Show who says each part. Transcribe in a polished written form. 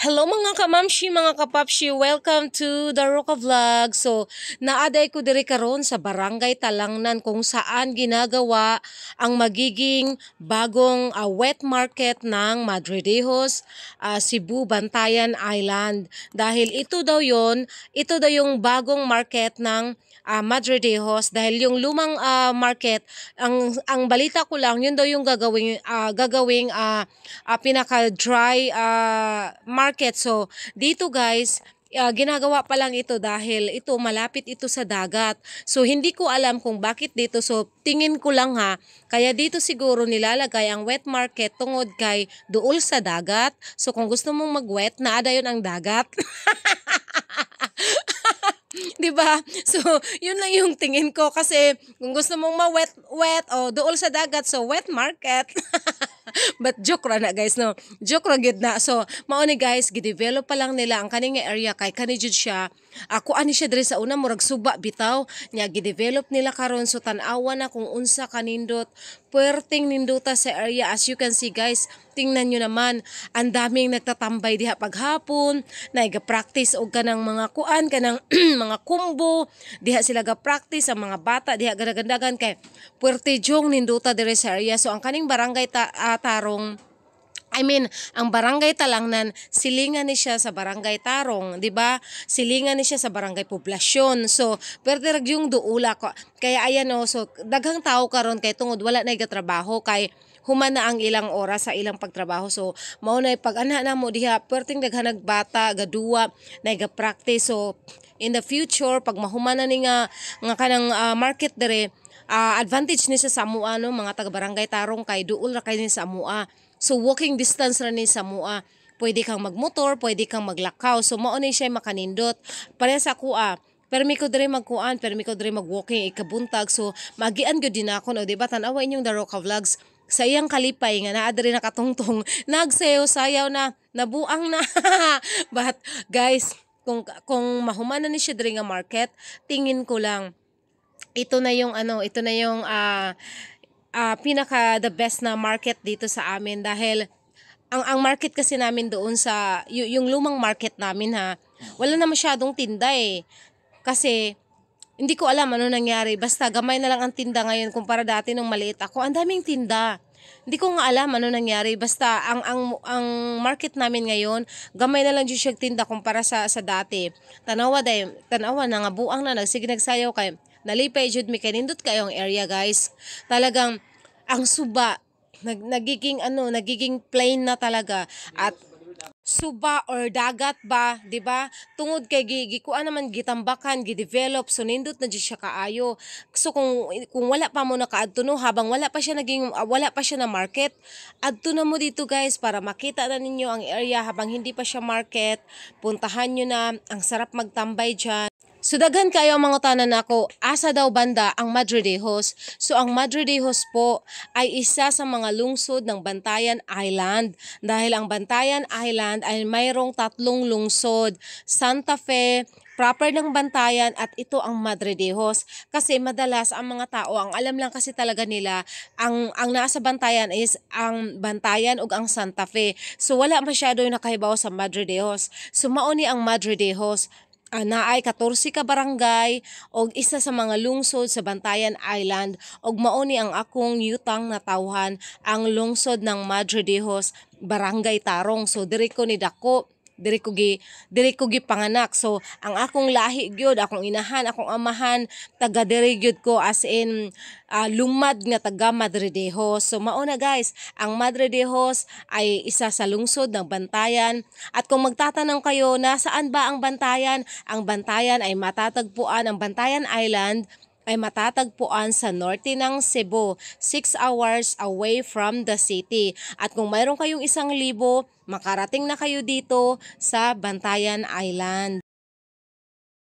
Speaker 1: Hello mga kamamshi, mga kapapshi, welcome to the Roca Vlog. So, naaday ko diri karon sa Barangay Talangnan kung saan ginagawa ang magiging bagong wet market ng Madridejos, Cebu, Bantayan Island. Dahil ito daw yung bagong market ng Madridejos dahil yung lumang market ang balita ko lang yun daw yung gagawing pinaka dry market. So dito guys, ginagawa pa lang ito dahil ito malapit ito sa dagat. So hindi ko alam kung bakit dito. So tingin ko lang kaya dito siguro nilalagay ang wet market tungod kay duol sa dagat. So kung gusto mong mag-wet, naada yun ang dagat. 'Di ba? So, yun lang yung tingin ko kasi kung gusto mong ma-wet o dool sa dagat, so wet market. But joke ra na guys, no. Joke ra gid na. So, mao ni guys, gidevelop pa lang nila ang kaning area kay kani jud siya. Ako ani siya diri sa una murag suba bitaw, nya gidevelop nila karon so tan-awa na kung unsa kanindot. Puwerteng ninduta sa area as you can see guys. Tingnan nyo naman, ang daming nagtatambay diha paghapon, naiga-practice og kanang mga kuan, kanang mga kumbo, diha sila ga-practice ang mga bata, diha ganagandagan kay puwerte jong ninduta dire sa area. So ang kaning barangay Tarong, ang barangay Talangnan, silingan ni siya sa barangay Tarong, 'di ba? Silingan ni siya sa barangay Poblasyon. So, pwede rag yung duula ko. Kaya ayan so daghang tao karon kay tungod wala na trabaho kay human na ang ilang oras sa ilang pagtrabaho. So, mao na pag-ana na mo diha, perting daghanag bata, gaduwa, naiga-practice. So, in the future, pag mahuman na ni nga kanang market dire, advantage ni sa amua no, mga taga-barangay Tarong kay duol ra kay ni sa amua. So walking distance ra ni sa amua. Pwede kang magmotor, pwede kang maglakaw. So mao ni siya makanindot. Pareha sa kuha. Permi ko dire magkuan, permi ko dire magwalking ikabuntag. So magian gyud din ako no, di ba? Tan-awa inyong The Roca Vlogs. Sa iyang kalipay nga naa diri nakatungtong, nagsayaw-sayaw na, nabuang na. But guys, kung mahuman na ni siya diri nga market, tingin ko lang ito na yung pinaka the best na market dito sa amin dahil ang market kasi namin doon sa yung lumang market namin wala na masyadong tinda kasi hindi ko alam ano nangyari, basta gamay na lang ang tinda ngayon kumpara dati nung maliit ako, ang daming tinda. Hindi ko nga alam ano nangyari, basta ang market namin ngayon gamay na lang jud siya tinda kumpara sa dati. Tanawa na nga buang na nagsige nagsayaw kay nalipay jud mi kay nindot kayong area guys. Talagang ang suba nagiging plain na talaga at suba or dagat ba, 'di ba? Tungod kay gikuan naman gitambakan, gidevelop so nindot na jud siya kaayo. So kung wala pa mo nakaadto no, habang wala pa siya na market, adto na mo dito guys para makita na ninyo ang area habang hindi pa siya market. Puntahan nyo na, ang sarap magtambay diyan. So daghan kayo ang mga tanan nako, asa daw banda ang Madridejos. So ang Madridejos po ay isa sa mga lungsod ng Bantayan Island. Dahil ang Bantayan Island ay mayroong 3 lungsod, Santa Fe, proper ng Bantayan at ito ang Madridejos. Kasi madalas ang mga tao, ang alam lang kasi talaga nila, ang nasa Bantayan is ang Bantayan ug ang Santa Fe. So wala masyado yung nakahibaw sa Madridejos. So mauni ang Madridejos. Naay 14 ka barangay og isa sa mga lungsod sa Bantayan Island og mauni ang akong yutang na tawhan ang lungsod ng Madridejos, Barangay Tarong. So diri ko ni dako, diri ko gi panganak. So ang akong lahi gyud, akong inahan, akong amahan taga diri gyud ko, as in lumad nga taga Madridejos. So mao na guys, ang Madridejos ay isa sa lungsod ng Bantayan. At kung magtatanong kayo nasaan ba ang Bantayan, ang Bantayan ay matatagpuan, ang Bantayan Island ay matatagpuan sa norte ng Cebu, 6 hours away from the city. At kung mayroon kayong 1,000, makarating na kayo dito sa Bantayan Island.